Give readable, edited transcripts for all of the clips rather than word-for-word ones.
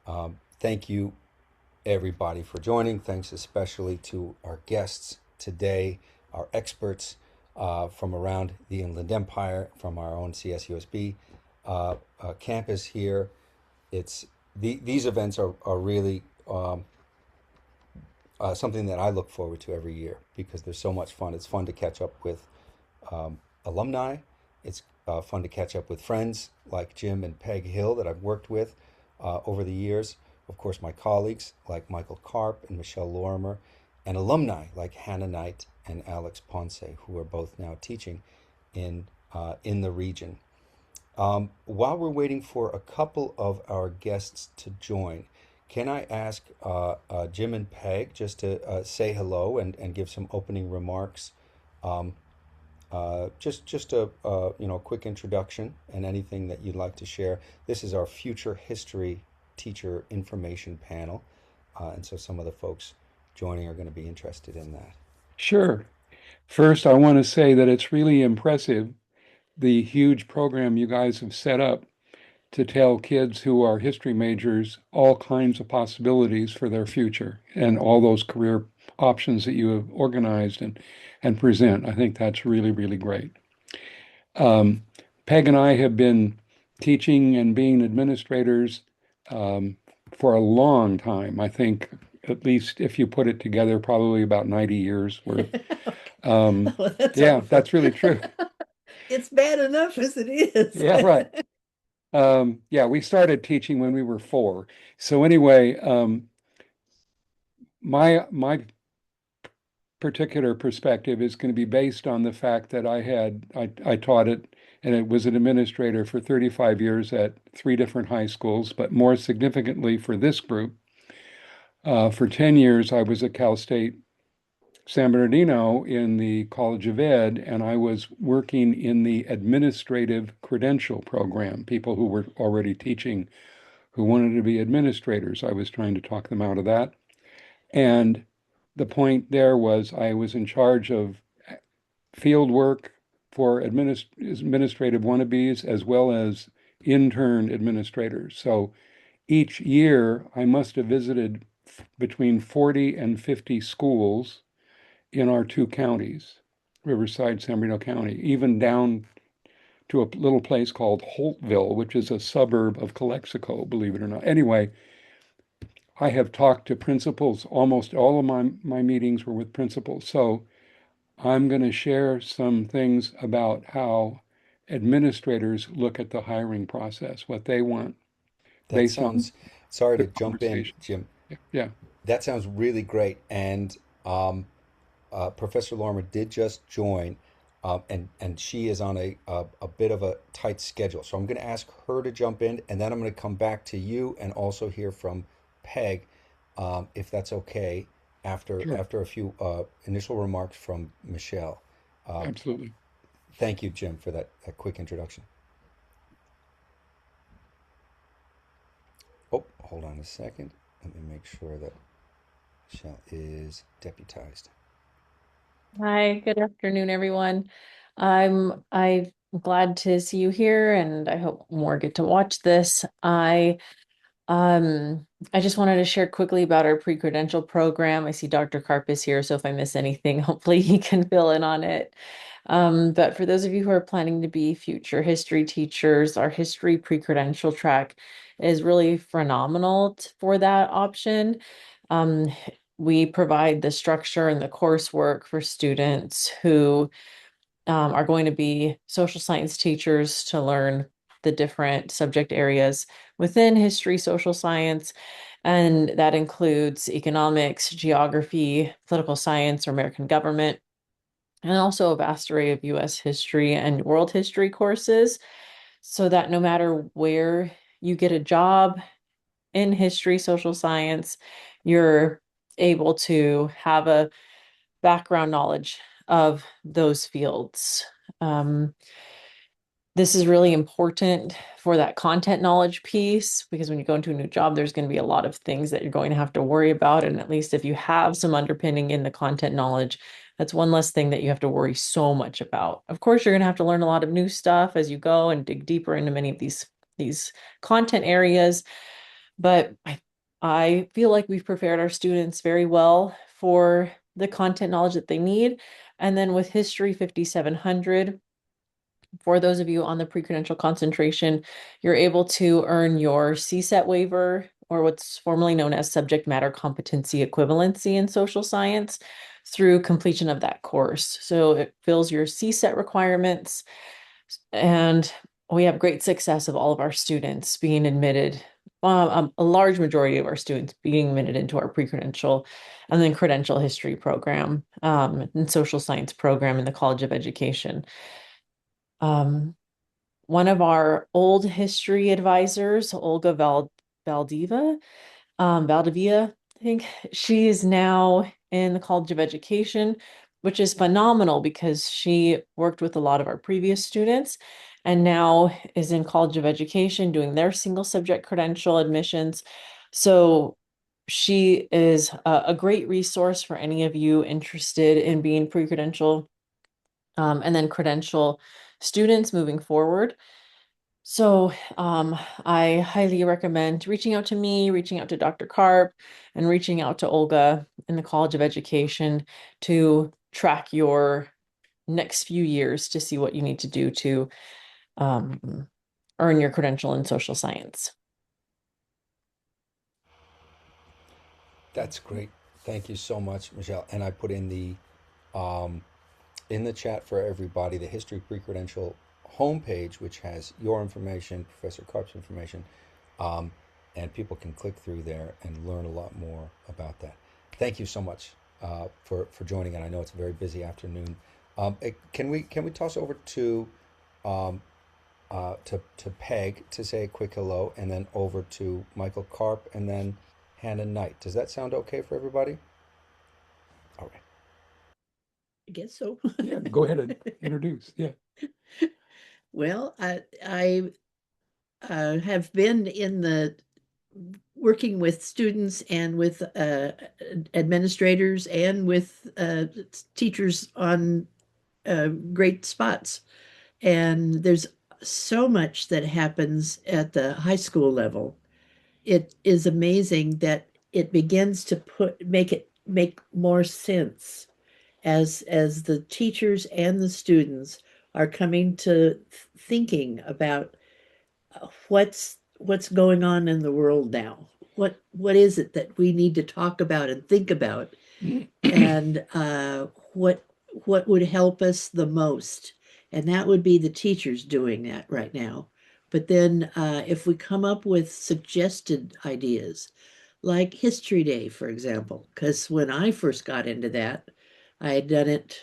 Thank you, everybody, for joining. Thanks especially to our guests today, our experts from around the Inland Empire, from our own CSUSB campus here. These events are really something that I look forward to every year because they're so much fun. It's fun to catch up with alumni. It's fun to catch up with friends like Jim and Peg Hill that I've worked with over the years. Of course, my colleagues like Michael Karp and Michelle Lorimer, and alumni like Hannah Knight and Alex Ponce, who are both now teaching in the region. While we're waiting for a couple of our guests to join, can I ask Jim and Peg just to say hello and give some opening remarks? Um, just a quick introduction and anything that you'd like to share. This is our future history teacher information panel, and so some of the folks joining are going to be interested in that. Sure. First, I want to say that it's really impressive the huge program you guys have set up to tell kids who are history majors all kinds of possibilities for their future and all those career options that you have organized and present. I think that's really, really great. Um, Peg and I have been teaching and being administrators um, for a long time. I think at least if you put it together, probably about 90 years worth. Okay. Um, Well, that's yeah, awful. that's really true. It's bad enough as it is. Yeah, right. Yeah, we started teaching when we were four. So anyway, my particular perspective is going to be based on the fact that I taught it and it was an administrator for 35 years at three different high schools, but more significantly for this group, for 10 years I was at Cal State San Bernardino in the College of Ed, and I was working in the administrative credential program, people who were already teaching who wanted to be administrators. I was trying to talk them out of that. And the point there was I was in charge of field work for administrative wannabes as well as intern administrators. So each year I must have visited between 40 and 50 schools in our two counties, Riverside, San Bernardino County, even down to a little place called Holtville, which is a suburb of Calexico, believe it or not. Anyway, I have talked to principals. Almost all of my meetings were with principals. So I'm going to share some things about how administrators look at the hiring process, what they want That based on sounds, sorry the to jump in, conversation. Jim. Yeah. That sounds really great. And Professor Lorimer did just join, and she is on a bit of a tight schedule. So I'm going to ask her to jump in, and then I'm going to come back to you and also hear from Peg, if that's okay, Sure. after a few initial remarks from Michelle. Uh, Absolutely. Thank you, Jim, for that quick introduction. Oh, hold on a second. Let me make sure that Michelle is deputized. Hi, good afternoon, everyone. I'm glad to see you here, and I hope more get to watch this. I just wanted to share quickly about our pre-credential program. I see Dr. Karp is here, so if I miss anything, hopefully he can fill in on it. But for those of you who are planning to be future history teachers, our history pre-credential track is really phenomenal for that option. Um, we provide the structure and the coursework for students who are going to be social science teachers to learn the different subject areas within history, social science, and that includes economics, geography, political science, or American government, and also a vast array of US history and world history courses, so that no matter where you get a job in history, social science, you're able to have a background knowledge of those fields. Um, this is really important for that content knowledge piece because when you go into a new job, there's going to be a lot of things that you're going to have to worry about. And at least if you have some underpinning in the content knowledge, that's one less thing that you have to worry so much about. Of course, you're going to have to learn a lot of new stuff as you go and dig deeper into many of these content areas. But I feel like we've prepared our students very well for the content knowledge that they need. And then with History 5700, for those of you on the pre-credential concentration, you're able to earn your CSET waiver, or what's formerly known as subject matter competency equivalency in social science, through completion of that course. So it fills your CSET requirements, and we have great success of all of our students being admitted, a large majority of our students being admitted into our pre-credential and then credential history program, and social science program in the College of Education. One of our old history advisors, Olga Valdivia, I think, she is now in the College of Education, which is phenomenal because she worked with a lot of our previous students and now is in College of Education doing their single subject credential admissions. So she is a great resource for any of you interested in being pre-credential, and then credential students moving forward. So I highly recommend reaching out to me, reaching out to Dr. Karp, and reaching out to Olga in the College of Education to track your next few years to see what you need to do to earn your credential in social science. That's great. Thank you so much, Michelle. And I put in the chat for everybody the history pre-credential homepage, which has your information, Professor Karp's information, um, and people can click through there and learn a lot more about that. Thank you so much for joining, and I know it's a very busy afternoon. Can we toss over um, to Peg to say a quick hello, and then over to Michael Karp, and then Hannah Knight. Does that sound okay for everybody? All right. I guess so. Yeah, go ahead and introduce. Yeah. Well, I have been in the working with students and with administrators and with teachers on great spots. And there's so much that happens at the high school level. It is amazing that it begins to make more sense as the teachers and the students are coming to thinking about what's going on in the world now. What is it that we need to talk about and think about, and what what would help us the most? And that would be the teachers doing that right now. But then, if we come up with suggested ideas, like History Day, for example, because when I first got into that, I had done it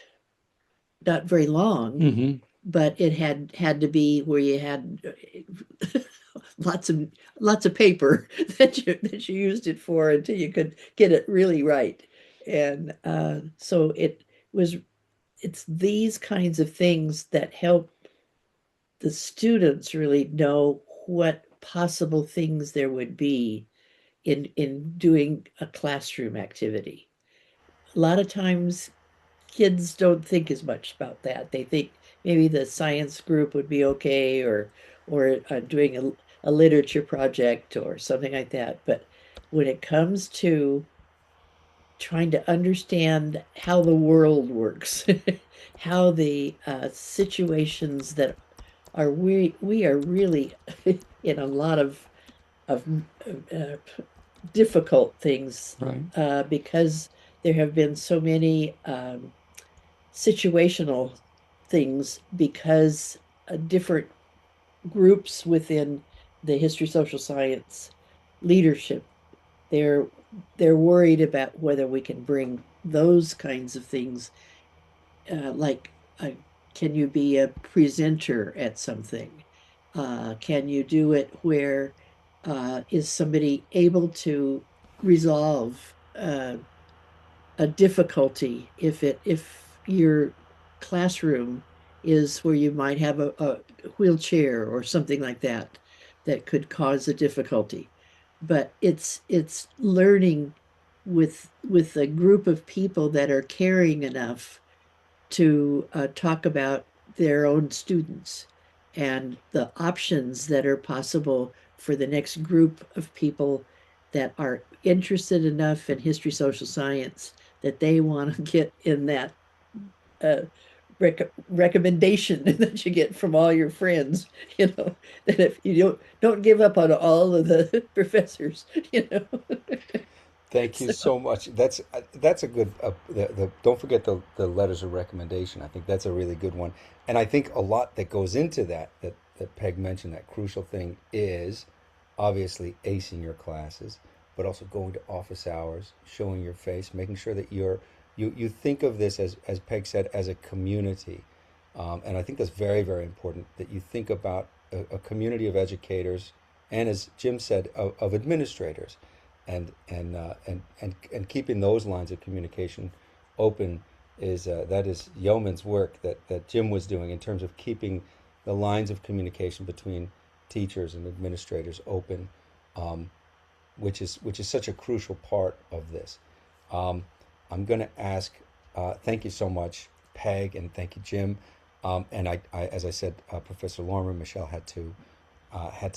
not very long, hmm but it had to be where you had lots of lots of paper that you used it for until you could get it really right. And so was it's these kinds of things that help the students really know what possible things there would be in doing a classroom activity. A lot of times kids don't think as much about that. They think maybe the science group would be okay, or doing a literature project or something like that. But when it comes to trying to understand how the world works, how the situations that are we are really in a lot of uh, difficult things, Right. because there have been so many situational things, because different groups within the history social science leadership, they're they're worried about whether we can bring those kinds of things, like can you be a presenter at something, can you do it where is somebody able to resolve a difficulty if your classroom is where you might have a wheelchair or something like that that could cause a difficulty. But it's learning with a group of people that are caring enough to talk about their own students and the options that are possible for the next group of people that are interested enough in history, social science that they want to get in that uh, recommendation that you get from all your friends, that if you don't give up on all of the professors, Thank you So, so much. That's a good. The don't forget the letters of recommendation. I think that's a really good one, and I think a lot that goes into that Peg mentioned. That crucial thing is obviously acing your classes, but also going to office hours, showing your face, making sure that you think of this as Peg said as a community, and I think that's very very important that you think about a community of educators and as Jim said of administrators and keeping those lines of communication open is that is yeoman's work that Jim was doing in terms of keeping the lines of communication between teachers and administrators open, um, which is such a crucial part of this. Um, I'm going to ask. Thank you so much, Peg, and thank you, Jim. And as I said, Professor Lorimer, Michelle had to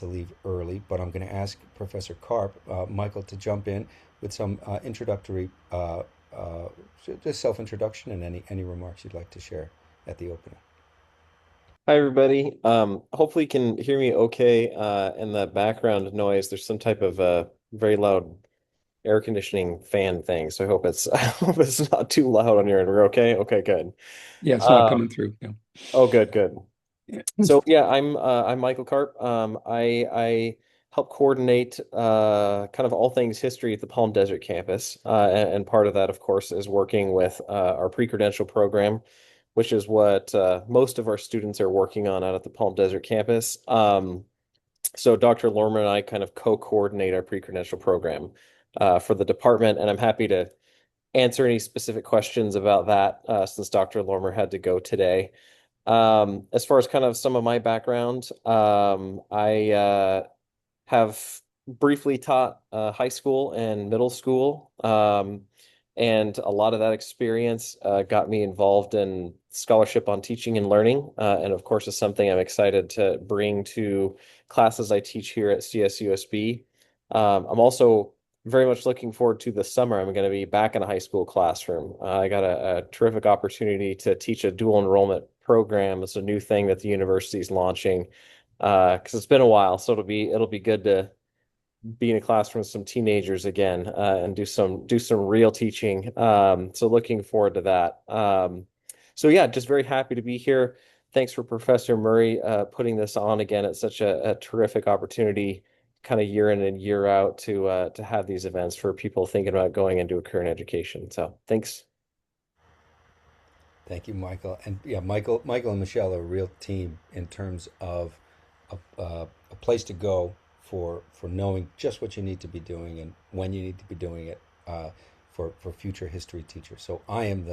leave early, but I'm going to ask Professor Karp, Michael, to jump in with some introductory, just self-introduction and any remarks you'd like to share at the opening. Hi, everybody. Hopefully you can hear me okay. In the background noise, there's some type of very loud air conditioning fan thing. So I hope it's I hope it's not too loud on your end. We're okay? Okay, good. Yeah, it's not coming Um, through. Yeah. oh, good, good. Yeah. So yeah, I'm Michael Karp. I help coordinate kind of all things history at the Palm Desert campus, and part of that, of course, is working with our pre-credential program, which is what most of our students are working on out at the Palm Desert campus. So Dr. Lorimer and I kind of co-coordinate our pre-credential program for the department, and I'm happy to answer any specific questions about that since Dr. Lorimer had to go today. As far as kind of some of my background, I have briefly taught high school and middle school. And a lot of that experience got me involved in scholarship on teaching and learning. And of course, is something I'm excited to bring to classes I teach here at CSUSB. I'm also very much looking forward to the summer. I'm going to be back in a high school classroom. I got a terrific opportunity to teach a dual enrollment program. It's a new thing that the university is launching because it's been a while, so it'll be good to be in a classroom with some teenagers again and do some real teaching. So looking forward to that. So yeah, just very happy to be here. Thanks for Professor Murray putting this on again. It's such a terrific opportunity, kind of year in and year out to have these events for people thinking about going into a career in education. So thanks. Thank you, Michael. And yeah, Michael and Michelle are a real team in terms of a place to go for knowing just what you need to be doing and when you need to be doing it for future history teachers. So I am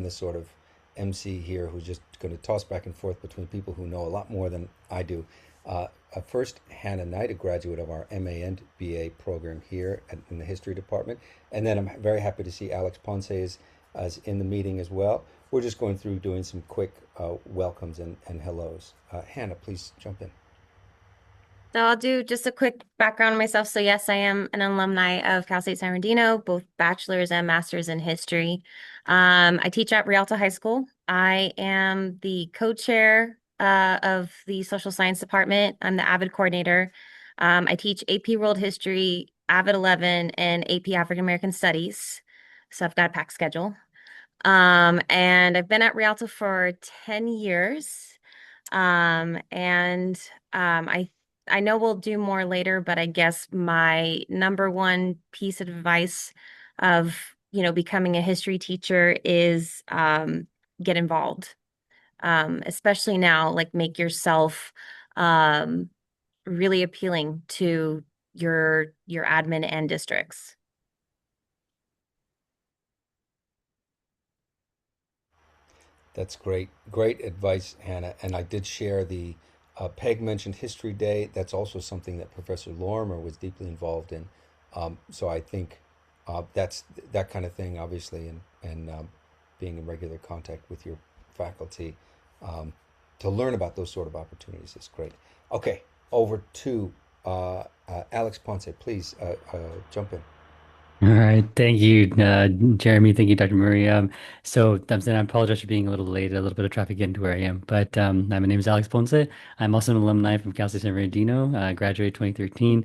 the sort of MC here who's just going to toss back and forth between people who know a lot more than I do. First, Hannah Knight, a graduate of our MA and BA program here in the history department, and then I'm very happy to see Alex Ponce is in the meeting as well. We're just going through doing some quick welcomes and hellos. Hannah, please jump in. So I'll do just a quick background on myself. So yes, I am an alumni of Cal State San Bernardino, both bachelor's and master's in history. I teach at Rialto High School. I am the co-chair of the social science department. I'm the AVID coordinator. I teach AP World History, AVID 11, and AP African American Studies. So I've got a packed schedule. And I've been at Rialto for 10 years. And I know we'll do more later, but I guess my number one piece of advice of, becoming a history teacher is get involved. Especially now, like make yourself um really appealing to your admin and districts. That's great. Great advice, Hannah. And I did share the Peg mentioned History Day. That's also something that Professor Lorimer was deeply involved in. So I think that's that kind of thing, obviously, and being in regular contact with your faculty to learn about those sort of opportunities is great. Okay, over to Alex Ponce, please jump in. All right, thank you, Jeremy. Thank you, Dr. Murray. I apologize for being a little late, a little bit of traffic getting to where I am. But my name is Alex Ponce. I'm also an alumni from Cal State San Bernardino. Graduated 2013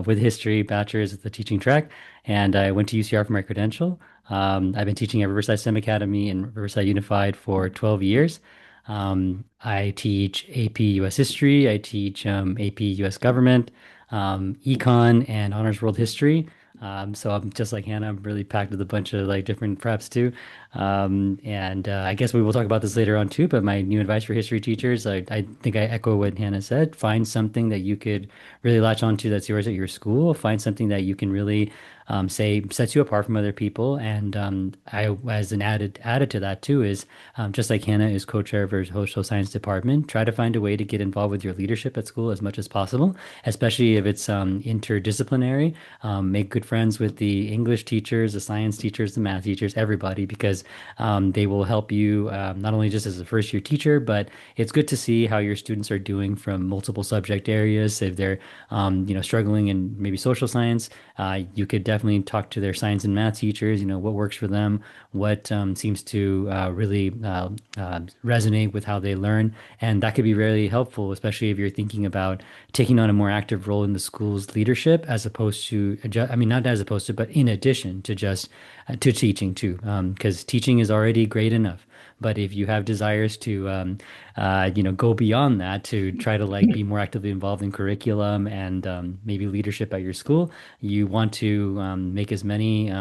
with history, bachelor's at the teaching track, and I went to UCR for my credential. I've been teaching at Riverside STEM Academy and Riverside Unified for 12 years. I teach AP US History. I teach AP US Government, Econ, and Honors World History. So I'm just like Hannah, I'm really packed with a bunch of like different preps too. And I guess we will talk about this later on too, but my new advice for history teachers, I think I echo what Hannah said. Find something that you could really latch onto that's yours at your school. Find something that you can really say sets you apart from other people. And I, as an added to that too, is just like Hannah is co-chair of her social science department, try to find a way to get involved with your leadership at school as much as possible, especially if it's interdisciplinary. Make good friends with the English teachers, the science teachers, the math teachers, everybody, because they will help you not only just as a first year teacher, but it's good to see how your students are doing from multiple subject areas. If they're struggling in maybe social science, you could definitely talk to their science and math teachers. You know what works for them, what seems to really resonate with how they learn, and that could be really helpful, especially if you're thinking about taking on a more active role in the school's leadership, as opposed to, I mean, not as opposed to, but in addition to just to teaching too, because teaching is already great enough. But if you have desires to, go beyond that to try to like be more actively involved in curriculum and maybe leadership at your school, you want to make as many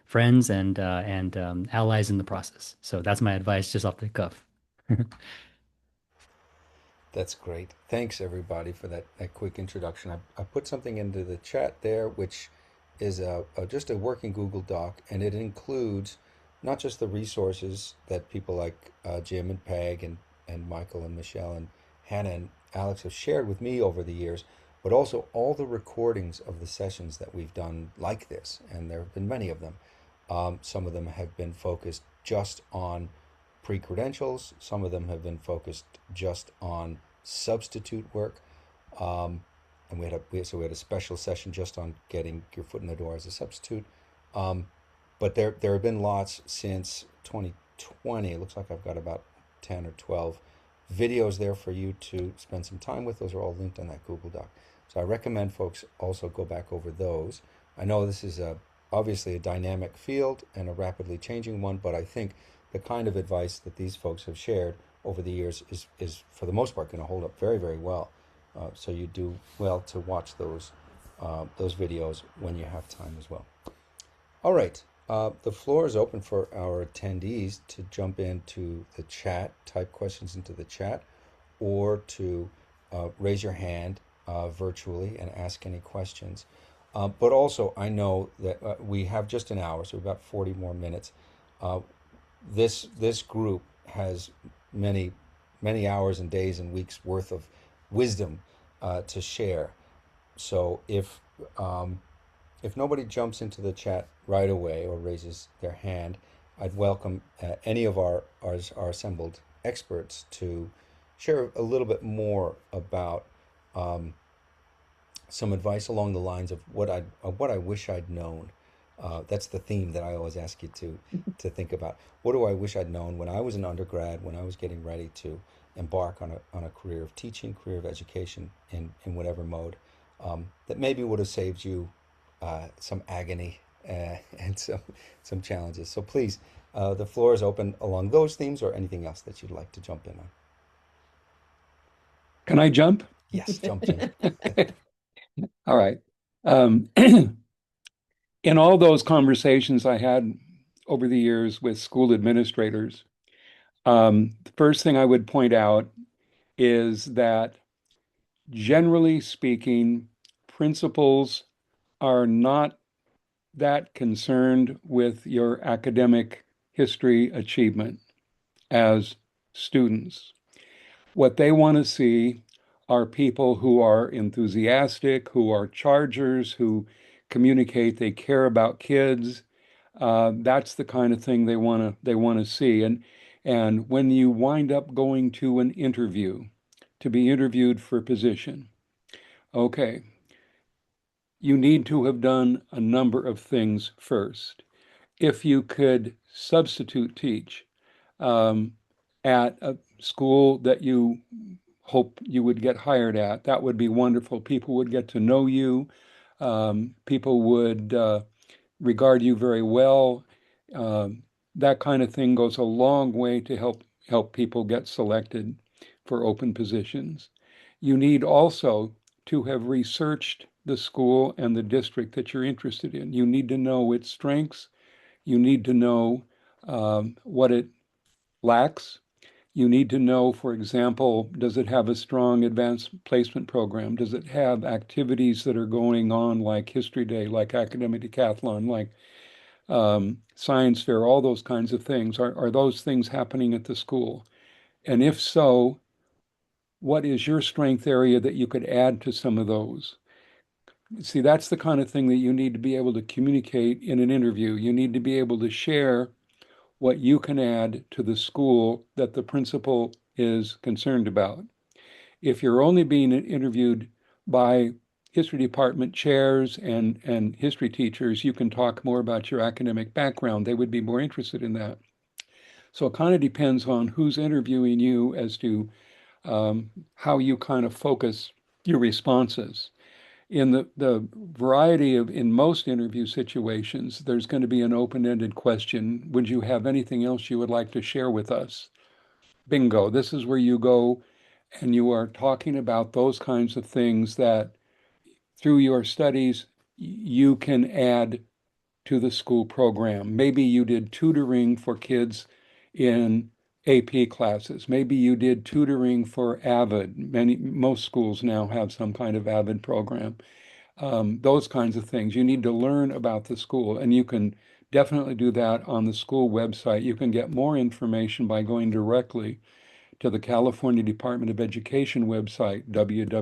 friends and allies in the process. So that's my advice, just off the cuff. That's great. Thanks everybody for that quick introduction. I put something into the chat there, which is just a working Google Doc, and it includes not just the resources that people like Jim and Peg and Michael and Michelle and Hannah and Alex have shared with me over the years, but also all the recordings of the sessions that we've done like this, and there have been many of them. Some of them have been focused just on pre-credentials. Some of them have been focused just on substitute work. Um, and we had a special session just on getting your foot in the door as a substitute. Um, but there have been lots since 2020. It looks like I've got about 10 or 12 videos there for you to spend some time with. Those are all linked on that Google Doc. So I recommend folks also go back over those. I know this is obviously a dynamic field and a rapidly changing one, but I think the kind of advice that these folks have shared over the years is for the most part going to hold up very, very well. So you do well to watch those videos when you have time as well. All right, the floor is open for our attendees to jump into the chat, type questions into the chat, or to raise your hand virtually and ask any questions. But also, I know that we have just an hour, so about 40 more minutes. Uh, this group has many hours and days and weeks worth of wisdom to share. So if nobody jumps into the chat right away or raises their hand, I'd welcome any of our assembled experts to share a little bit more about some advice along the lines of what I wish I'd known. That's the theme that I always ask you to think about. What do I wish I'd known when I was an undergrad, when I was getting ready to embark on a career of teaching, career of education in whatever mode, that maybe would have saved you some agony and some challenges. So please, the floor is open along those themes or anything else that you'd like to jump in on. Can I jump? Yes, jump in. All right. In all those conversations I had over the years with school administrators, the first thing I would point out is that generally speaking, principals are not that concerned with your academic history achievement as students. What they want to see are people who are enthusiastic, who are chargers, who communicate they care about kids. That's the kind of thing they want to see. And when you wind up going to an interview to be interviewed for position, okay, you need to have done a number of things first. If you could substitute teach um, at a school that you hope you would get hired at, that would be wonderful. People would get to know you. People would regard you very well. Um, that kind of thing goes a long way to help people get selected for open positions. You need also to have researched the school and the district that you're interested in. You need to know its strengths. You need to know what it lacks. You need to know, for example, does it have a strong advanced placement program? Does it have activities that are going on like History Day, like Academic Decathlon, like science fair, all those kinds of things? Are those things happening at the school? And if so, what is your strength area that you could add to some of those? See, that's the kind of thing that you need to be able to communicate in an interview. You need to be able to share what you can add to the school that the principal is concerned about. If you're only being interviewed by history department chairs and history teachers, you can talk more about your academic background. They would be more interested in that. So it kind of depends on who's interviewing you as to how you kind of focus your responses. In the variety of, in most interview situations, there's going to be an open-ended question. Would you have anything else you would like to share with us? Bingo. This is where you go and you are talking about those kinds of things that through your studies you can add to the school program. Maybe you did tutoring for kids in AP classes. Maybe you did tutoring for AVID. Most schools now have some kind of AVID program. Those kinds of things. You need to learn about the school, and you can definitely do that on the school website. You can get more information by going directly to the California Department of Education website, www.cde.gov.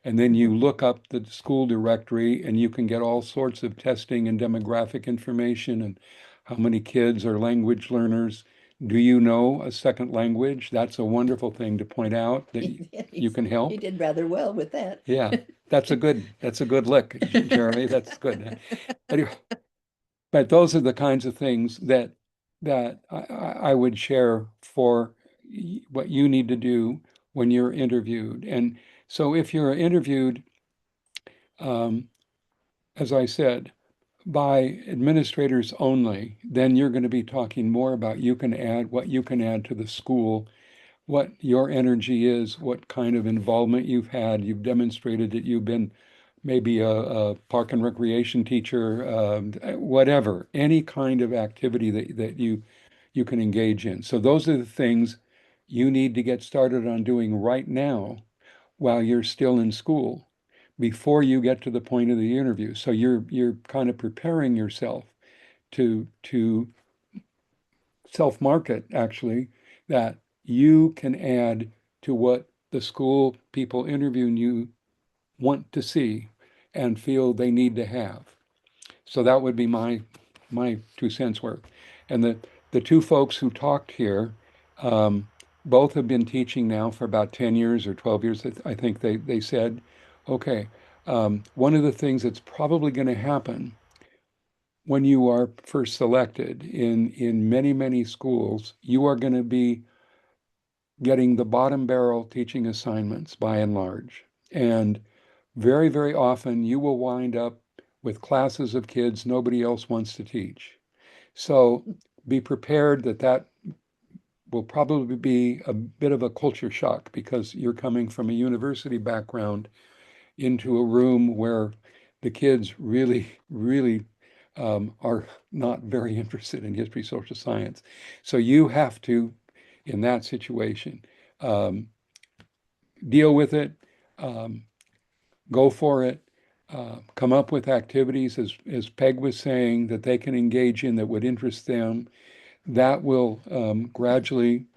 And then you look up the school directory and you can get all sorts of testing and demographic information and how many kids are language learners. Do you know a second language? That's a wonderful thing to point out that you can He help. did rather well with that. Yeah, that's a good lick, Jeremy. That's good. Anyway, but those are the kinds of things that I would share for what you need to do when you're interviewed. And so if you're interviewed, um, as I said, by administrators only, then you're going to be talking more about you can add what you can add to the school, what your energy is, what kind of involvement you've had. You've demonstrated that you've been maybe a park and recreation teacher, whatever, any kind of activity that you can engage in. So those are the things you need to get started on doing right now while you're still in school before you get to the point of the interview. So you're kind of preparing yourself to self-market actually that you can add to what the school people interviewing you want to see and feel they need to have. So that would be my 2 cents worth. And the two folks who talked here, um, both have been teaching now for about 10 years or 12 years. I think they said, okay, one of the things that's probably going to happen when you are first selected in many schools, you are going to be getting the bottom barrel teaching assignments by and large. And very often you will wind up with classes of kids nobody else wants to teach. So be prepared that will probably be a bit of a culture shock because you're coming from a university background into a room where the kids really are not very interested in history, social science. So you have to, in that situation, um, deal with it, um, go for it, come up with activities, as Peg was saying, that they can engage in that would interest them. That will gradually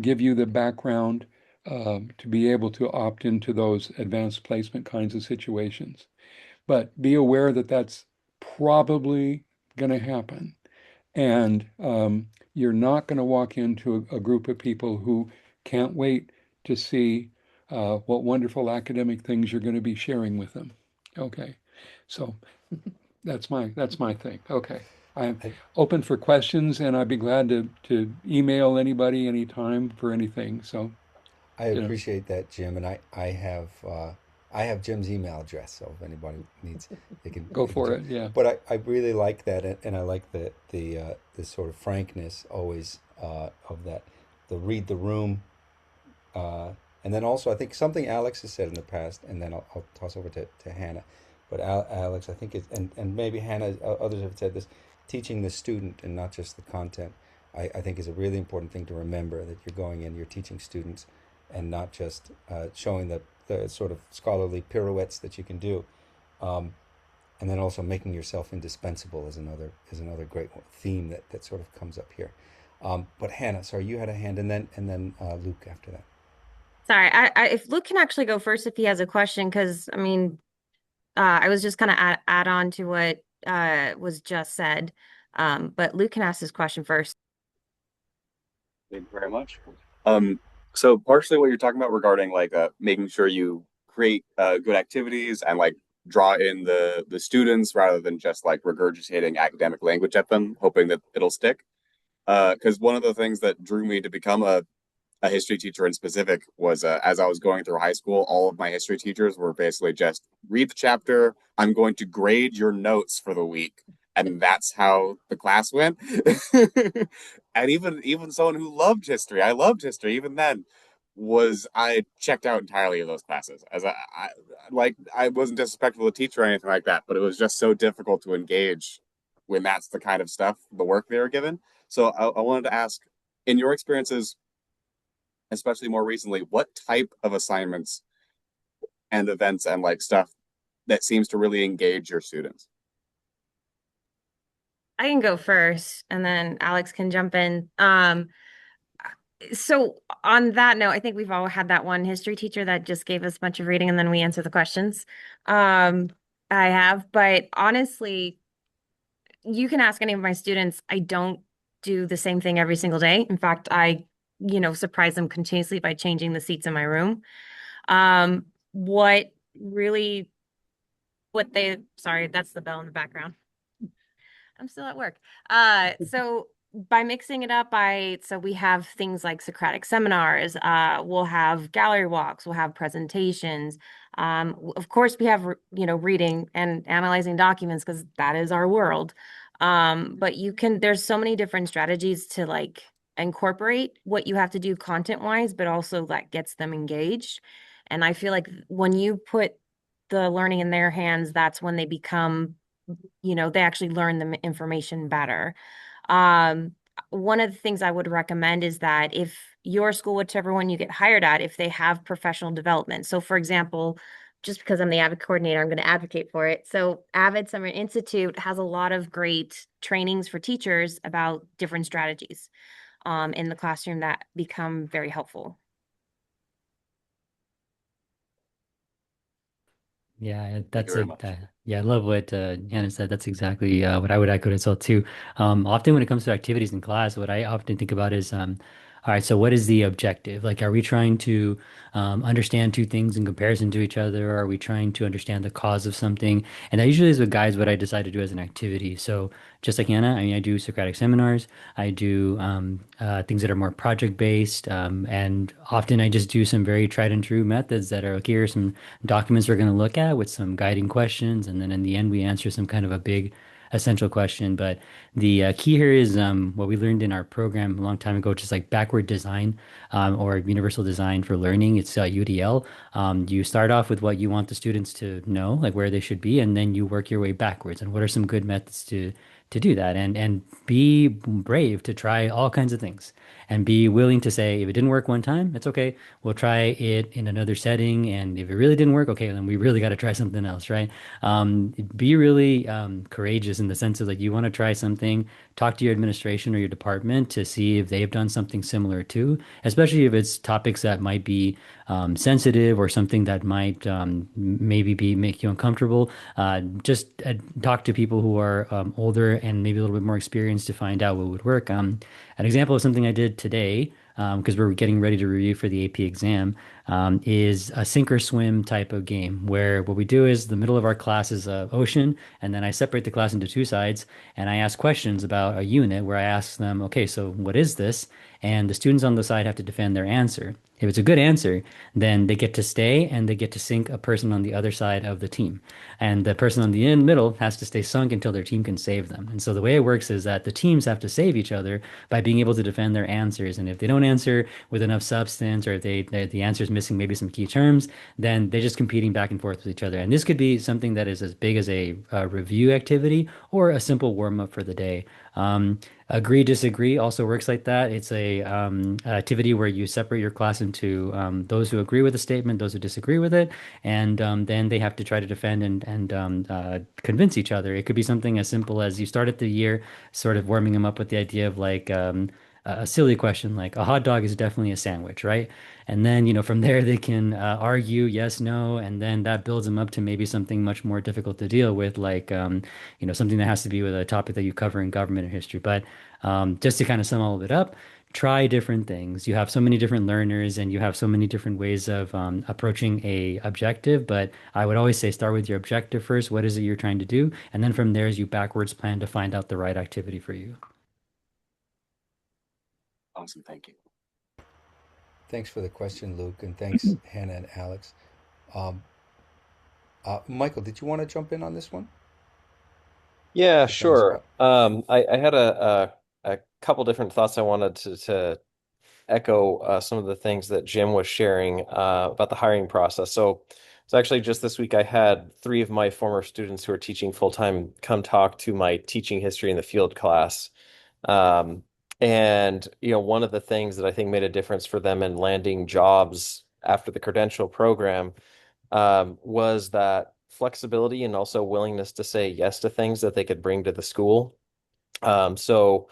give you the background to be able to opt into those advanced placement kinds of situations. But be aware that that's probably going to happen. And you're not going to walk into a group of people who can't wait to see what wonderful academic things you're going to be sharing with them. Okay, so that's my thing. Okay, I'm I, open for questions, and I'd be glad to email anybody anytime for anything. So, I you know, appreciate that, Jim, and I have Jim's email address, so if anybody needs, go they can for check. it. Yeah. But I really like that, and I like the sort of frankness always of that, the read the room, uh, and then also I think something Alex has said in the past, and then I'll toss over to Hannah. But Alex, I think and maybe Hannah, others have said this, teaching the student and not just the content. I think is a really important thing to remember that you're going in, you're teaching students, and not just showing the sort of scholarly pirouettes that you can do, um, and then also making yourself indispensable is another great theme that sort of comes up here. But Hannah, sorry, you had a hand, and then Luke after that. Sorry, if Luke can actually go first if he has a question, because I mean, I was just gonna add on to what was just said. But Luke can ask his question first. Thank you very much. Um, so partially what you're talking about regarding like making sure you create good activities and like draw in the students rather than just like regurgitating academic language at them, hoping that it'll stick. Because one of the things that drew me to become a history teacher in specific was as I was going through high school, all of my history teachers were basically just read the chapter. I'm going to grade your notes for the week. And that's how the class went. And even someone who loved history, I loved history, even then, was I checked out entirely of those classes. As I wasn't disrespectful to the teacher or anything like that, but it was just so difficult to engage when that's the kind of stuff, the work they were given. So I wanted to ask, in your experiences, especially more recently, what type of assignments and events and like stuff that seems to really engage your students? I can go first, and then Alex can jump in. So on that note, I think we've all had that one history teacher that just gave us a bunch of reading and then we answer the questions. Um, I have, but honestly, you can ask any of my students. I don't do the same thing every single day. In fact, surprise them continuously by changing the seats in my room. What really, sorry, that's the bell in the background. I'm still at work. So by mixing it up, so we have things like Socratic seminars, we'll have gallery walks, we'll have presentations. Of course, we have, reading and analyzing documents because that is our world. But there's so many different strategies to like incorporate what you have to do content wise, but also that gets them engaged. And I feel like when you put the learning in their hands, that's when they become, they actually learn the information better. Um, One of the things I would recommend is that if your school, whichever one you get hired at, if they have professional development. So, for example, just because I'm the AVID coordinator, I'm going to advocate for it. So, AVID Summer Institute has a lot of great trainings for teachers about different strategies in the classroom that become very helpful. Yeah, Thank you that's very a much. yeah, I love what Hannah said. That's exactly what I would echo as well too. Often when it comes to activities in class, what I often think about is, all right, so what is the objective? Like, are we trying to understand two things in comparison to each other? Or are we trying to understand the cause of something? And that usually is what guides what I decide to do as an activity. So just like Hannah, I mean, I do Socratic seminars. I do things that are more project based, and often I just do some very tried and true methods that are, okay, here are some documents we're going to look at with some guiding questions, and then in the end we answer some kind of a big essential question. But the key here is what we learned in our program a long time ago, just like backward design, or universal design for learning. It's UDL. You start off with what you want the students to know, like where they should be, and then you work your way backwards. And what are some good methods to do that? And be brave to try all kinds of things, and be willing to say, if it didn't work one time, it's okay. We'll try it in another setting. And if it really didn't work, okay, then we really got to try something else, right? Be really courageous in the sense of like, you want to try something, talk to your administration or your department to see if they've done something similar too, especially if it's topics that might be sensitive or something that might maybe make you uncomfortable. Just talk to people who are older and maybe a little bit more experienced to find out what would work. An example of something I did today because we're getting ready to review for the AP exam, is a sink or swim type of game where what we do is the middle of our class is a ocean, and then I separate the class into two sides, and I ask questions about a unit where I ask them, okay, so what is this? And the students on the side have to defend their answer. If it's a good answer, then they get to stay and they get to sink a person on the other side of the team. And the person on the in middle has to stay sunk until their team can save them. And so the way it works is that the teams have to save each other by being able to defend their answers. And if they don't answer with enough substance, or if the answer is missing maybe some key terms, then they're just competing back and forth with each other. And this could be something that is as big as a review activity or a simple warm up for the day. Agree, disagree also works like that. It's a activity where you separate your class into those who agree with the statement, those who disagree with it, and then they have to try to defend and convince each other. It could be something as simple as you started the year sort of warming them up with the idea of like a silly question like a hot dog is definitely a sandwich, right? And then, from there they can argue yes, no, and then that builds them up to maybe something much more difficult to deal with, like something that has to be with a topic that you cover in government or history. But just to kind of sum all of it up, try different things. You have so many different learners and you have so many different ways of approaching a objective. But I would always say start with your objective first. What is it you're trying to do? And then from there, you backwards plan to find out the right activity for you. Awesome, thank you. Thanks for the question, Luke, and thanks, Hannah and Alex. Um, Michael, did you want to jump in on this one? Yeah, Put you on the sure. spot. I had a couple different thoughts I wanted to echo some of the things that Jim was sharing about the hiring process. So actually just this week I had three of my former students who are teaching full time come talk to my teaching history in the field class. Um, and one of the things that I think made a difference for them in landing jobs after the credential program was that flexibility and also willingness to say yes to things that they could bring to the school. So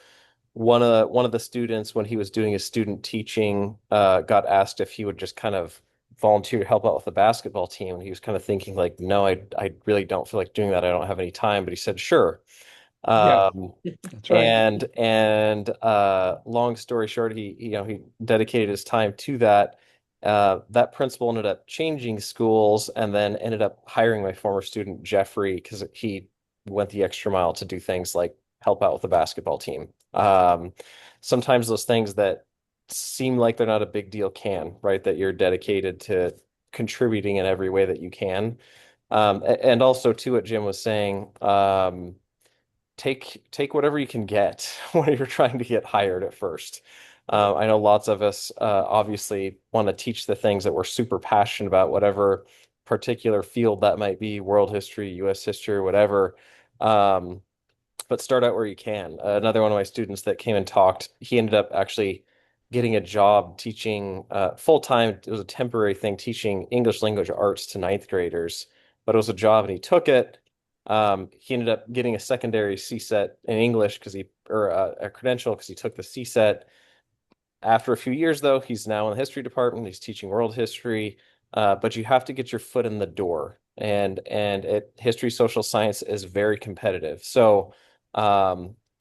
one of the students, when he was doing his student teaching, got asked if he would just kind of volunteer to help out with the basketball team. And he was kind of thinking like, no, I really don't feel like doing that. I don't have any time. But he said, sure. Yeah, Um, that's right. and long story short, he dedicated his time to that. That principal ended up changing schools and then ended up hiring my former student Jeffrey because he went the extra mile to do things like help out with the basketball team. Sometimes those things that seem like they're not a big deal can, right? That you're dedicated to contributing in every way that you can. And also to what Jim was saying, take whatever you can get when you're trying to get hired at first. I know lots of us obviously want to teach the things that we're super passionate about, whatever particular field that might be, world history, US history, whatever. Um, but start out where you can. Another one of my students that came and talked, he ended up actually getting a job teaching full time. It was a temporary thing, teaching English language arts to ninth graders, but it was a job and he took it. He ended up getting a secondary CSET in English or a credential because he took the CSET. After a few years, though, he's now in the history department. He's teaching world history, but you have to get your foot in the door. And history social science is very competitive. So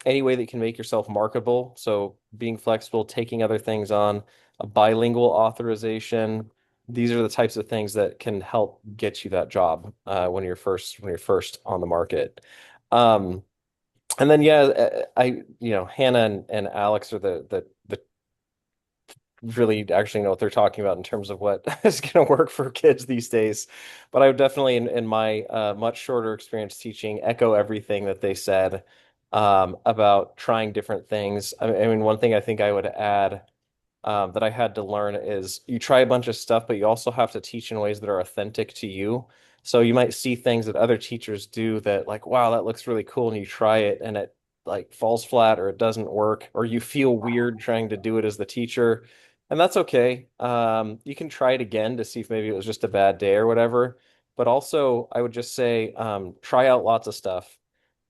any way that you can make yourself marketable, so being flexible, taking other things on, a bilingual authorization, these are the types of things that can help get you that job when you're first on the market. Um, and then yeah, Hannah and Alex are the really actually know what they're talking about in terms of what is going to work for kids these days. But I would definitely, in my much shorter experience teaching, echo everything that they said about trying different things. I mean, one thing I think I would add that I had to learn is you try a bunch of stuff, but you also have to teach in ways that are authentic to you. So you might see things that other teachers do that like, wow, that looks really cool, and you try it and it like falls flat or it doesn't work, or you feel weird trying to do it as the teacher. And that's okay. You can try it again to see if maybe it was just a bad day or whatever. But also, I would just say try out lots of stuff,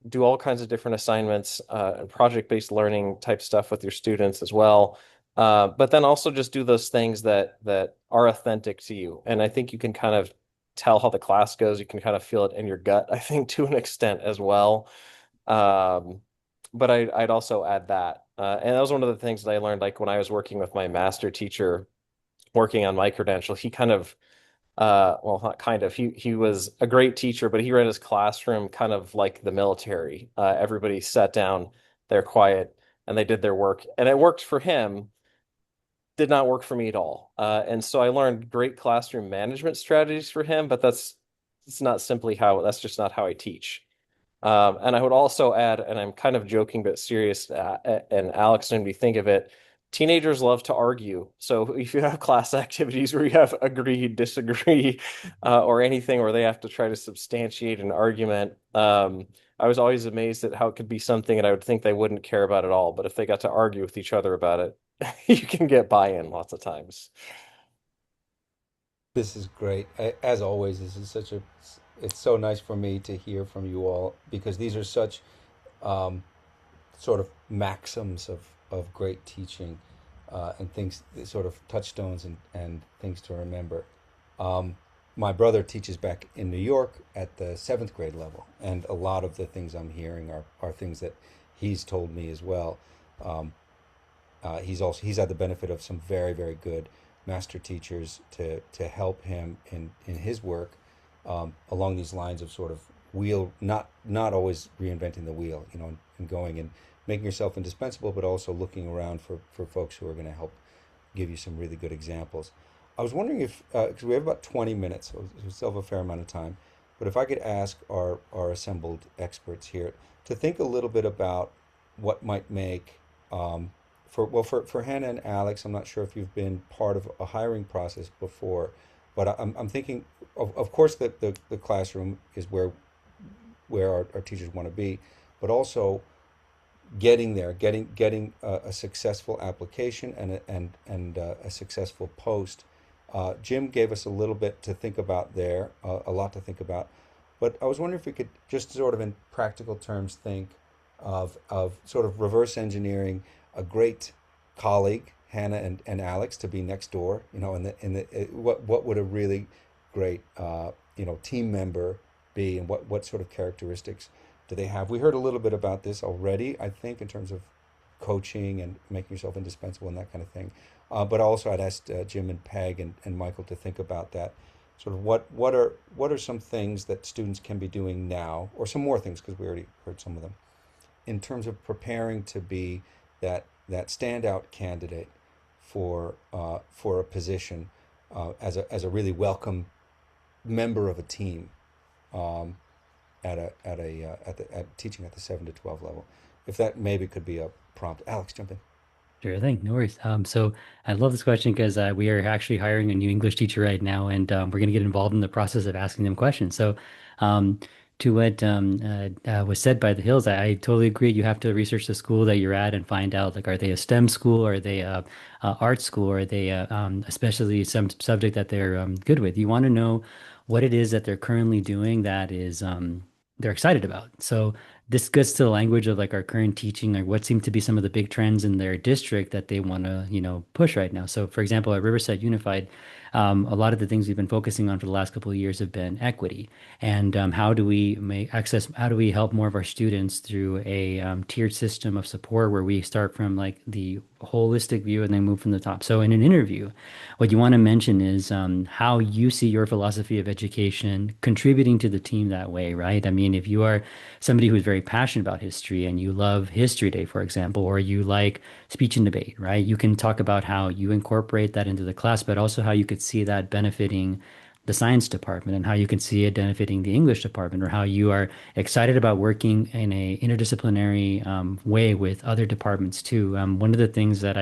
do all kinds of different assignments and project-based learning type stuff with your students as well. But then also just do those things that are authentic to you. And I think you can kind of tell how the class goes. You can kind of feel it in your gut, I think, to an extent as well. Um, but I'd also add that And that was one of the things that I learned, like when I was working with my master teacher, working on my credential, he kind of well, not kind of. He was a great teacher, but he ran his classroom kind of like the military. Everybody sat down, they're quiet, and they did their work, and it worked for him. Did not work for me at all. And so I learned great classroom management strategies for him, but it's not simply how. That's just not how I teach. And I would also add, and I'm kind of joking but serious, and Alex made me think of it. Teenagers love to argue. So if you have class activities where you have agree, disagree, or anything where they have to try to substantiate an argument, I was always amazed at how it could be something that I would think they wouldn't care about at all. But if they got to argue with each other about it, you can get buy-in lots of times. This is great. As always, this is such a, it's so nice for me to hear from you all because these are such um, sort of maxims of great teaching and things, sort of touchstones and things to remember. Um, my brother teaches back in New York at the seventh grade level, and a lot of the things I'm hearing are things that he's told me as well. Um, he's had the benefit of some very very good master teachers to help him in his work along these lines of sort of wheel not always reinventing the wheel, you know, and going and making yourself indispensable, but also looking around for folks who are going to help give you some really good examples. I was wondering if because we have about 20 minutes, so we still have a fair amount of time, but if I could ask our assembled experts here to think a little bit about what might make um, for Hannah and Alex, I'm not sure if you've been part of a hiring process before, but I'm thinking, of course, the classroom is where our teachers want to be, but also getting there, getting a successful application and a successful post. Jim gave us a little bit to think about there, a lot to think about. But I was wondering if we could just sort of in practical terms think of sort of reverse engineering a great colleague, Hannah and Alex, to be next door, you know, what would a really great you know, team member be, and what sort of characteristics do they have? We heard a little bit about this already, I think, in terms of coaching and making yourself indispensable and that kind of thing. But also, I'd asked Jim and Peg and Michael to think about that. Sort of what are some things that students can be doing now, or some more things because we already heard some of them, in terms of preparing to be that standout candidate for a position as a really welcome member of a team um, at teaching at the 7 to 12 level. If that maybe could be a prompt. Alex, jump in. Sure thing, no worries. So I love this question because we are actually hiring a new English teacher right now, and we're going to get involved in the process of asking them questions. So, um, to what was said by the Hills, I totally agree. You have to research the school that you're at and find out, like, are they a STEM school, or are they a art school, or are they especially some subject that they're good with? You want to know what it is that they're currently doing that is they're excited about. So this gets to the language of like our current teaching, like what seem to be some of the big trends in their district that they want to, push right now. So, for example, at Riverside Unified, a lot of the things we've been focusing on for the last couple of years have been equity and how do we make access, how do we help more of our students through a tiered system of support where we start from like the holistic view and then move from the top. So, in an interview, what you want to mention is how you see your philosophy of education contributing to the team that way, right? I mean, if you are somebody who's very passionate about history and you love History Day, for example, or you like speech and debate, right? You can talk about how you incorporate that into the class, but also how you could see that benefiting the science department and how you can see it benefiting the English department, or how you are excited about working in a interdisciplinary way with other departments too. One of the things that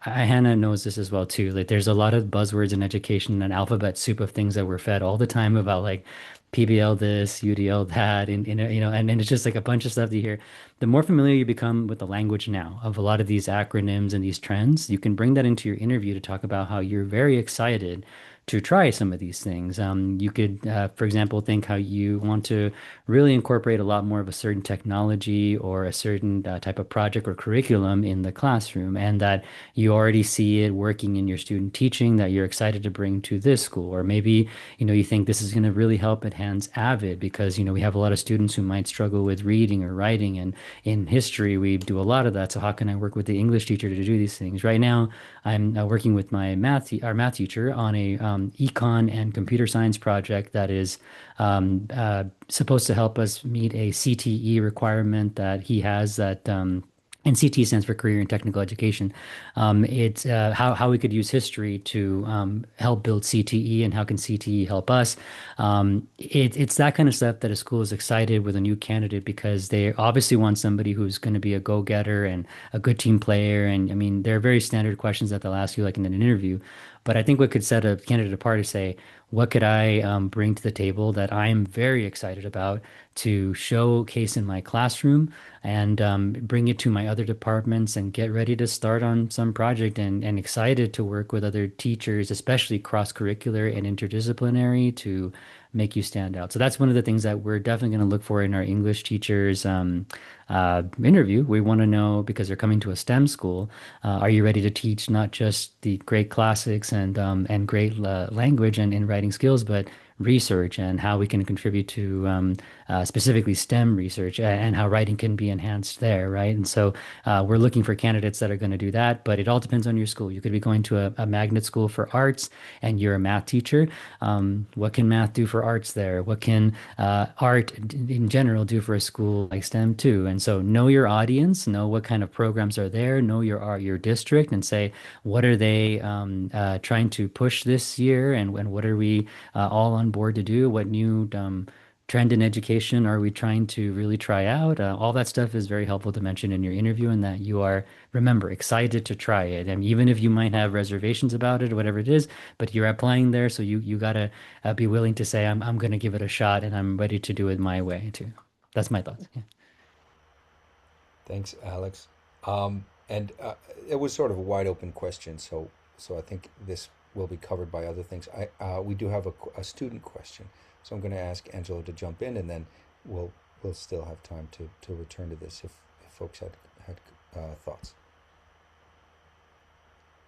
Hannah knows this as well too. Like, there's a lot of buzzwords in education and alphabet soup of things that we're fed all the time about like PBL this, UDL that, and it's just like a bunch of stuff that you hear. The more familiar you become with the language now of a lot of these acronyms and these trends, you can bring that into your interview to talk about how you're very excited to try some of these things. You could, for example, think how you want to really incorporate a lot more of a certain technology or a certain type of project or curriculum in the classroom, and that you already see it working in your student teaching that you're excited to bring to this school. Or maybe, you think this is going to really help enhance AVID because, we have a lot of students who might struggle with reading or writing. And in history, we do a lot of that. So how can I work with the English teacher to do these things? Right now, I'm working with our math teacher on a econ and computer science project that is supposed to help us meet a CTE requirement that he has that and CT stands for Career and Technical Education. It's how we could use history to help build CTE and how can CTE help us. It's that kind of stuff that a school is excited with a new candidate because they obviously want somebody who's going to be a go-getter and a good team player. And I mean, there are very standard questions that they'll ask you like in an interview. But I think what could set a candidate apart is say, what could I bring to the table that I'm very excited about to showcase in my classroom and bring it to my other departments and get ready to start on some project and excited to work with other teachers, especially cross-curricular and interdisciplinary to make you stand out. So that's one of the things that we're definitely going to look for in our English teachers interview. We want to know because they're coming to a STEM school. Are you ready to teach not just the great classics and great language and writing skills, but research and how we can contribute to specifically STEM research and how writing can be enhanced there, right? And so we're looking for candidates that are going to do that, but it all depends on your school. You could be going to a magnet school for arts and you're a math teacher. What can math do for arts there? What can art in general do for a school like STEM too? And so know your audience, know what kind of programs are there, know your district, and say what are they trying to push this year, and what are we all on board to do? What new trend in education are we trying to really try out? All that stuff is very helpful to mention in your interview, and that you are, remember, excited to try it. And even if you might have reservations about it or whatever it is, but you're applying there, so you gotta be willing to say, I'm gonna give it a shot, and I'm ready to do it my way too. That's my thoughts. Yeah. Thanks, Alex. And it was sort of a wide open question, so I think this will be covered by other things. We do have a student question, so I'm going to ask Angelo to jump in, and then we'll still have time to return to this if folks had thoughts.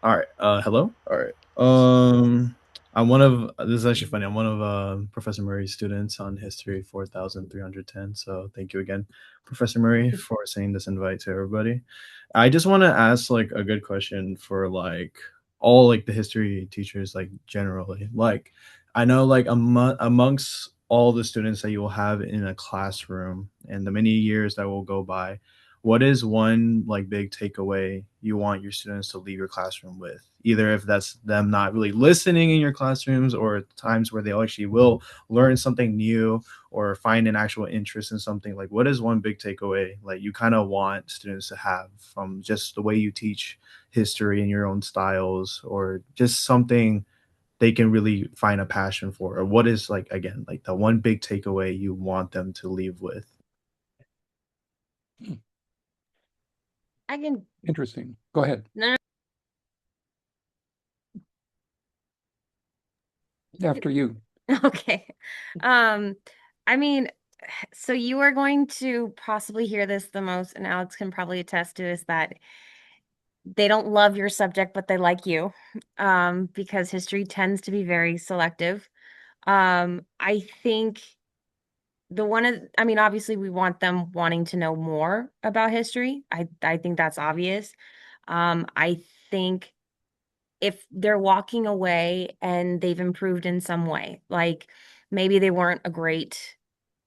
All right. Hello. All right. I'm one of this is actually funny. I'm one of Professor Murray's students on History 4310. So thank you again, Professor Murray, for sending this invite to everybody. I just want to ask like a good question for like all like the history teachers like generally. Like I know like amongst all the students that you will have in a classroom and the many years that will go by, what is one like big takeaway you want your students to leave your classroom with? Either if that's them not really listening in your classrooms or times where they actually will learn something new or find an actual interest in something, like what is one big takeaway like you kind of want students to have from just the way you teach history in your own styles, or just something they can really find a passion for? Or what is like again like the one big takeaway you want them to leave with? I can. Interesting. Go ahead. No, After you. no. Okay. Um, I mean, so you are going to possibly hear this the most, and Alex can probably attest to is that they don't love your subject, but they like you, because history tends to be very selective. I think I mean, obviously we want them wanting to know more about history. I think that's obvious. I think if they're walking away and they've improved in some way, like maybe they weren't a great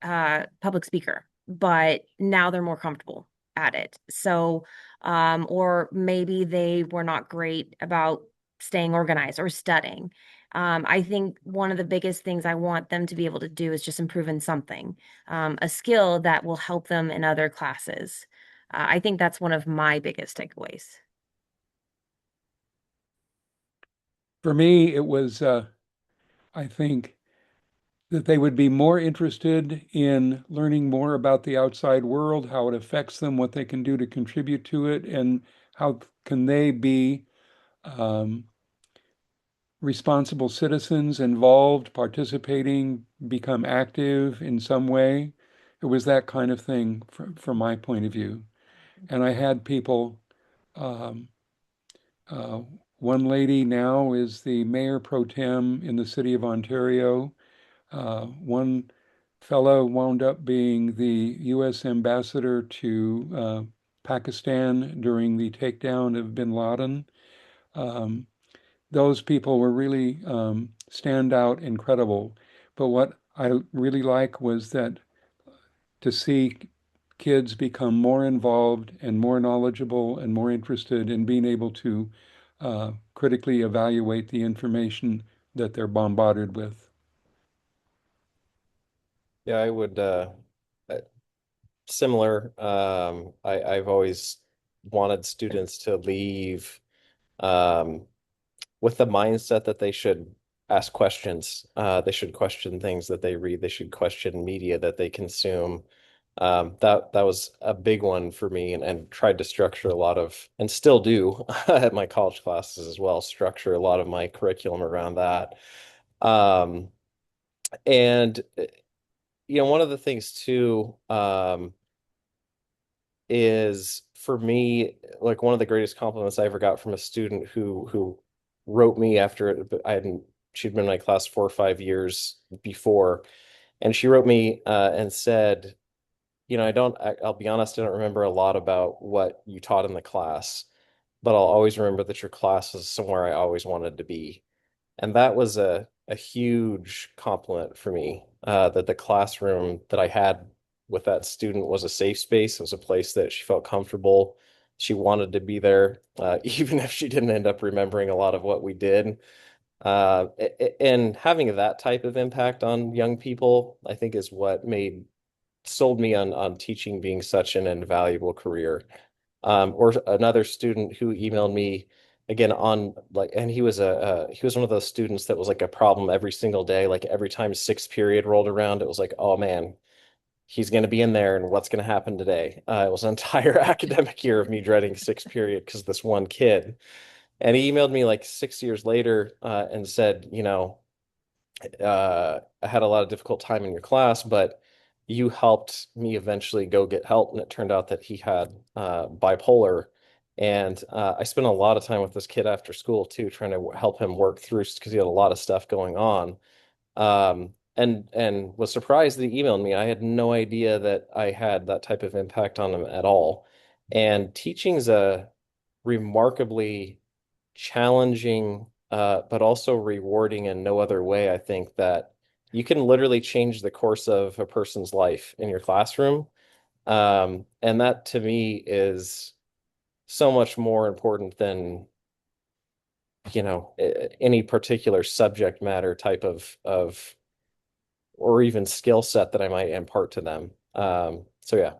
public speaker, but now they're more comfortable at it. So, or maybe they were not great about staying organized or studying. I think one of the biggest things I want them to be able to do is just improve in something, a skill that will help them in other classes. I think that's one of my biggest takeaways. For me, it was, I think, that they would be more interested in learning more about the outside world, how it affects them, what they can do to contribute to it, and how can they be um, responsible citizens, involved, participating, become active in some way. It was that kind of thing from my point of view. And I had people, um, uh, one lady now is the mayor pro tem in the city of Ontario. One fellow wound up being the U.S. ambassador to Pakistan during the takedown of bin Laden. Um, those people were really standout, incredible. But what I really like was that to see kids become more involved and more knowledgeable and more interested in being able to critically evaluate the information that they're bombarded with. Yeah, I would uh, similar. I've always wanted students to leave um, with the mindset that they should ask questions. They should question things that they read. They should question media that they consume. That was a big one for me, and tried to structure a lot of, and still do at my college classes as well, structure a lot of my curriculum around that. Um, and one of the things too, is for me, like one of the greatest compliments I ever got from a student who wrote me after I hadn't she'd been in my class 4 or 5 years before, and she wrote me and said, I'll be honest, I don't remember a lot about what you taught in the class, but I'll always remember that your class is somewhere I always wanted to be. And that was a huge compliment for me, that the classroom that I had with that student was a safe space. It was a place that she felt comfortable. She wanted to be there, even if she didn't end up remembering a lot of what we did. And having that type of impact on young people, I think, is what sold me on teaching being such an invaluable career. Or another student who emailed me again on like, and he was one of those students that was like a problem every single day. Like every time sixth period rolled around, it was like, oh man, he's going to be in there, and what's going to happen today? It was an entire academic year of me dreading sixth period because this one kid. And he emailed me like 6 years later and said, I had a lot of difficult time in your class, but you helped me eventually go get help. And it turned out that he had bipolar. And I spent a lot of time with this kid after school too, trying to help him work through because he had a lot of stuff going on. And was surprised that he emailed me. I had no idea that I had that type of impact on him at all. And teaching's a remarkably challenging, but also rewarding in no other way. I think that you can literally change the course of a person's life in your classroom. And that to me is so much more important than, any particular subject matter type of or even skill set that I might impart to them. So yeah.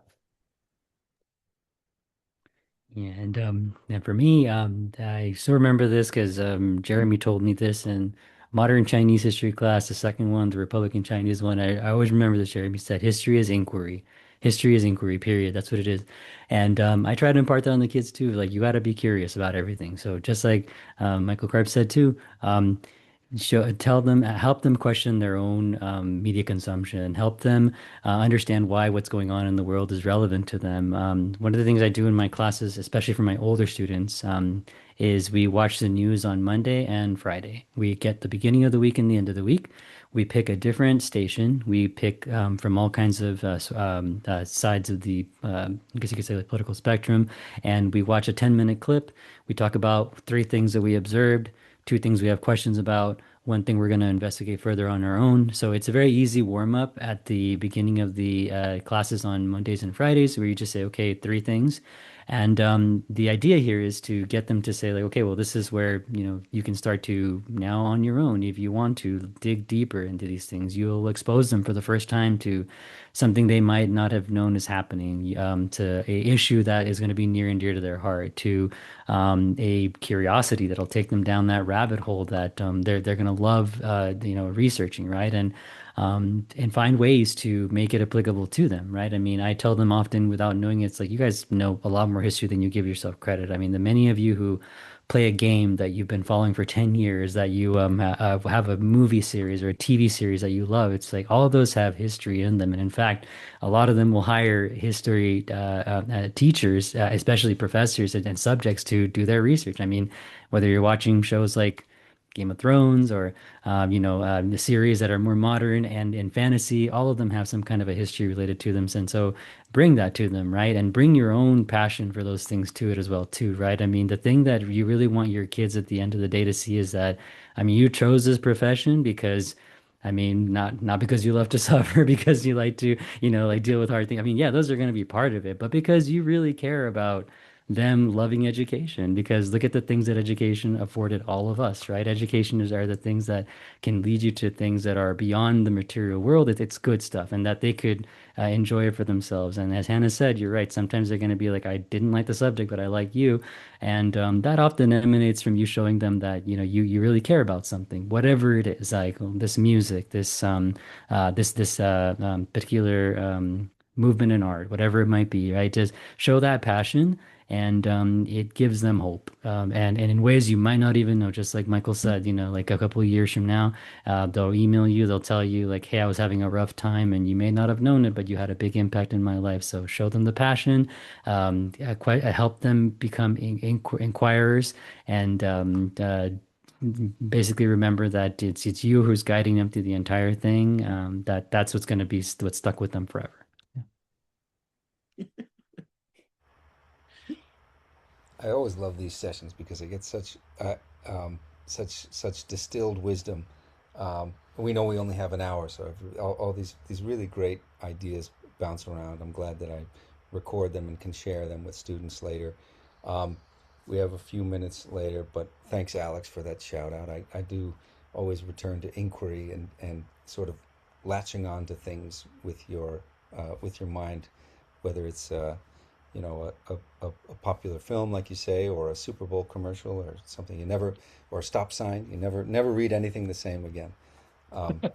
Yeah, and for me, I still remember this because Jeremy told me this in modern Chinese history class, the second one, the Republican Chinese one. I always remember this. Jeremy said, "History is inquiry. History is inquiry. Period. That's what it is." And I try to impart that on the kids too. Like you got to be curious about everything. So just like Michael Karp said too, tell them, help them question their own media consumption, help them understand why what's going on in the world is relevant to them. One of the things I do in my classes, especially for my older students, is we watch the news on Monday and Friday. We get the beginning of the week and the end of the week. We pick a different station. We pick from all kinds of sides of the, I guess you could say, like political spectrum, and we watch a 10-minute clip. We talk about three things that we observed, two things we have questions about, one thing we're going to investigate further on our own. So it's a very easy warm up at the beginning of the classes on Mondays and Fridays, where you just say, okay, three things. And the idea here is to get them to say, like, okay, well, this is where, you can start to now on your own, if you want to dig deeper into these things, you'll expose them for the first time to something they might not have known is happening, to a issue that is going to be near and dear to their heart, to a curiosity that'll take them down that rabbit hole that they're going to love, researching, right? And find ways to make it applicable to them, right? I mean, I tell them often without knowing it, it's like you guys know a lot more history than you give yourself credit. I mean, the many of you who play a game that you've been following for 10 years, that you have a movie series or a TV series that you love. It's like all of those have history in them. And in fact, a lot of them will hire history teachers, especially professors and subjects to do their research. I mean, whether you're watching shows like Game of Thrones or the series that are more modern and in fantasy, all of them have some kind of a history related to them. And so bring that to them, right? And bring your own passion for those things to it as well, too, right? I mean, the thing that you really want your kids at the end of the day to see is that, I mean, you chose this profession because I mean, not because you love to suffer, because you like to, like deal with hard things. I mean, yeah, those are going to be part of it, but because you really care about them loving education, because look at the things that education afforded all of us, right? Are the things that can lead you to things that are beyond the material world. It's good stuff, and that they could enjoy it for themselves. And as Hannah said, you're right. Sometimes they're going to be like, I didn't like the subject, but I like you. And that often emanates from you showing them that, you really care about something, whatever it is, like this music, this particular movement in art, whatever it might be, right? Just show that passion, and it gives them hope, and in ways you might not even know. Just like Michael said, like a couple of years from now, they'll email you, they'll tell you like, hey, I was having a rough time, and you may not have known it, but you had a big impact in my life. So show them the passion, help them become inquirers, and basically remember that it's you who's guiding them through the entire thing. That's what's going to be what's stuck with them forever. I always love these sessions because I get such distilled wisdom. We know we only have an hour, so all these really great ideas bounce around. I'm glad that I record them and can share them with students later. Um, we have a few minutes later, but thanks, Alex, for that shout out. I do always return to inquiry and sort of latching on to things with your mind, whether it's a popular film, like you say, or a Super Bowl commercial, or something or a stop sign. You never read anything the same again.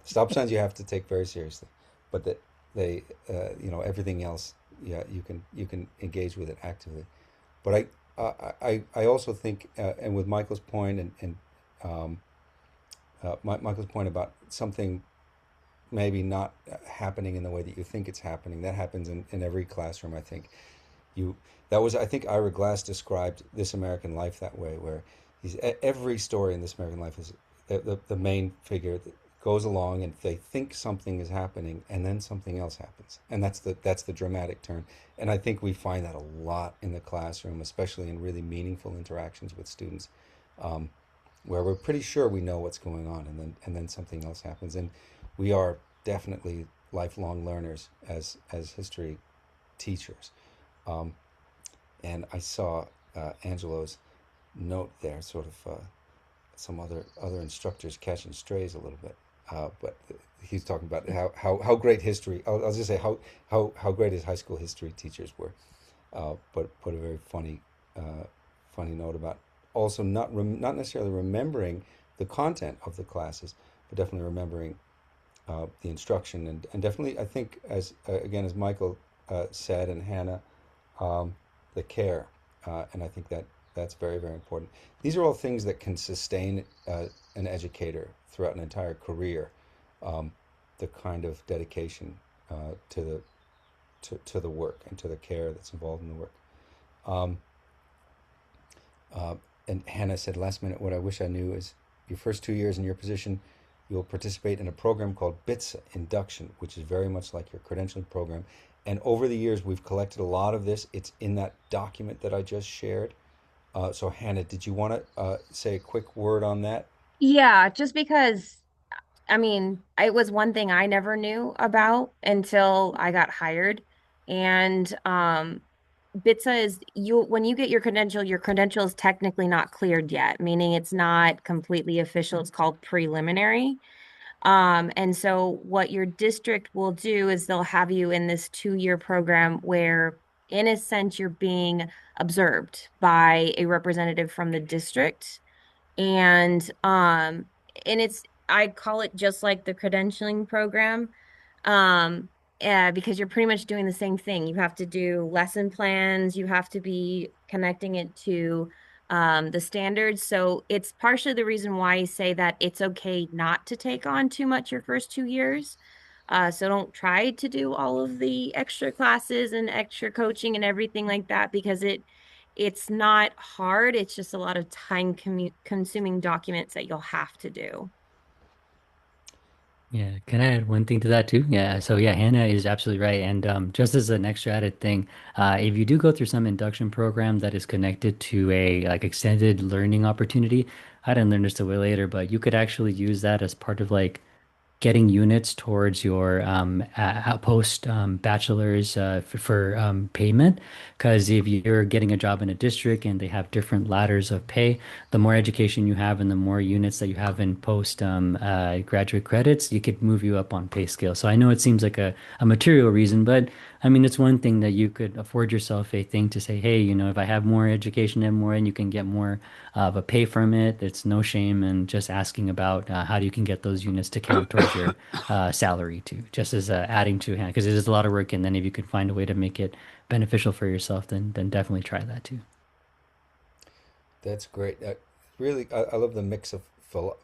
Stop signs you have to take very seriously, but that everything else, yeah, you can engage with it actively. But I also think, and with Michael's point, and um, Michael's point about something maybe not happening in the way that you think it's happening, that happens in every classroom. I think you that was I think Ira Glass described This American Life that way, where every story in This American Life is the main figure that goes along and they think something is happening and then something else happens, and that's the dramatic turn. And I think we find that a lot in the classroom, especially in really meaningful interactions with students, um, where we're pretty sure we know what's going on, and then something else happens. And we are definitely lifelong learners as history teachers. Um, and I saw Angelo's note there, sort of some other instructors catching strays a little bit. But he's talking about how great history. I'll just say how great his high school history teachers were. But put a very funny note about also not necessarily remembering the content of the classes, but definitely remembering the instruction, and definitely I think, as again, as Michael said, and Hannah, um, the care, and I think that's very, very important. These are all things that can sustain an educator throughout an entire career. Um, the kind of dedication to the work and to the care that's involved in the work. Um, uh, and Hannah said last minute, what I wish I knew is your first 2 years in your position, you will participate in a program called BITSA induction, which is very much like your credentialing program. And over the years, we've collected a lot of this. It's in that document that I just shared. So Hannah, did you want to say a quick word on that? Yeah, just because I mean, it was one thing I never knew about until I got hired. And BITSA is you when you get your credential is technically not cleared yet, meaning it's not completely official. It's called preliminary. And so what your district will do is they'll have you in this 2-year program where, in a sense, you're being observed by a representative from the district. And it's I call it just like the credentialing program. Um, because you're pretty much doing the same thing. You have to do lesson plans, you have to be connecting it to the standards. So it's partially the reason why I say that it's okay not to take on too much your first 2 years. So don't try to do all of the extra classes and extra coaching and everything like that because it's not hard. It's just a lot of time consuming documents that you'll have to do. Yeah, can I add one thing to that too? Yeah, so yeah, Hannah is absolutely right. And just as an extra added thing, if you do go through some induction program that is connected to a like extended learning opportunity, I didn't learn this till way later, but you could actually use that as part of like getting units towards your post bachelor's for payment. Because if you're getting a job in a district and they have different ladders of pay, the more education you have and the more units that you have in post graduate credits, you could move you up on pay scale. So I know it seems like a material reason, but I mean, it's one thing that you could afford yourself a thing to say, hey, you know, if I have more education and more, and you can get more of a pay from it, it's no shame in just asking about how you can get those units to count towards your salary too, just as adding to hand, because it is a lot of work. And then if you can find a way to make it beneficial for yourself, then definitely try that too. That's great. Really, I love the mix of sort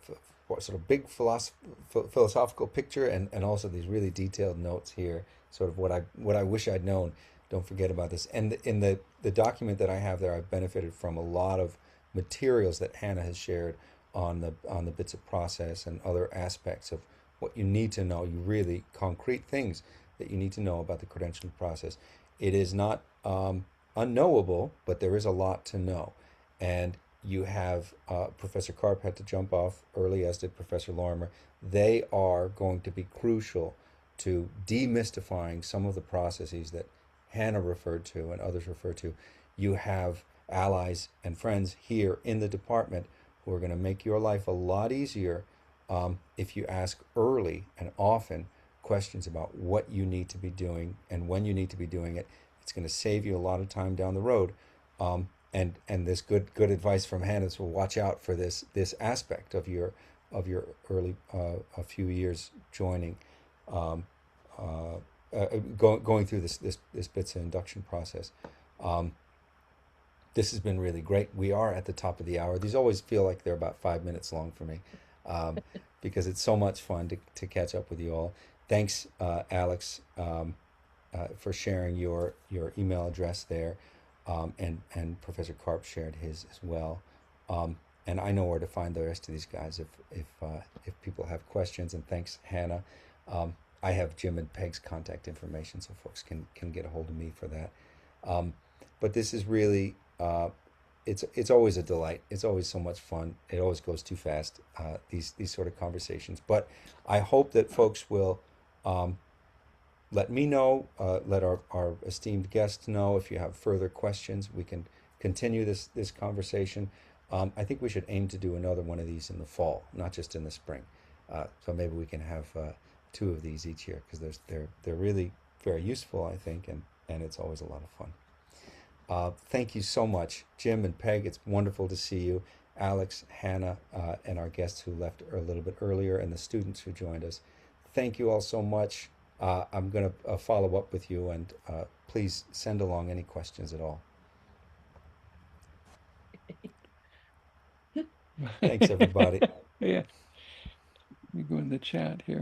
of big philosophical picture and also these really detailed notes here. Sort of what I wish I'd known. Don't forget about this. And in the document that I have there, I've benefited from a lot of materials that Hannah has shared on the bits of process and other aspects of what you need to know. You really concrete things that you need to know about the credentialing process. It is not unknowable, but there is a lot to know. And you have Professor Karp had to jump off early, as did Professor Lorimer. They are going to be crucial to demystifying some of the processes that Hannah referred to and others referred to. You have allies and friends here in the department who are going to make your life a lot easier if you ask early and often questions about what you need to be doing and when you need to be doing it. It's going to save you a lot of time down the road. And this good advice from Hannah is, well, watch out for this aspect of your early a few years joining, um, going through this bits of induction process. Um, this has been really great. We are at the top of the hour. These always feel like they're about 5 minutes long for me, um, because it's so much fun to catch up with you all. Thanks, Alex, for sharing your email address there, and Professor Karp shared his as well. And I know where to find the rest of these guys if people have questions. And thanks, Hannah. I have Jim and Peg's contact information, so folks can get a hold of me for that. Um, but this is really it's always a delight. It's always so much fun. It always goes too fast. These sort of conversations. But I hope that folks will um, let me know, let our esteemed guests know if you have further questions. We can continue this conversation. I think we should aim to do another one of these in the fall, not just in the spring. So maybe we can have two of these each year because they're really very useful, I think, and it's always a lot of fun. Thank you so much, Jim and Peg. It's wonderful to see you. Alex, Hannah, and our guests who left a little bit earlier, and the students who joined us. Thank you all so much. I'm going to follow up with you, and please send along any questions at all. Thanks, everybody. Yeah. Let me go in the chat here.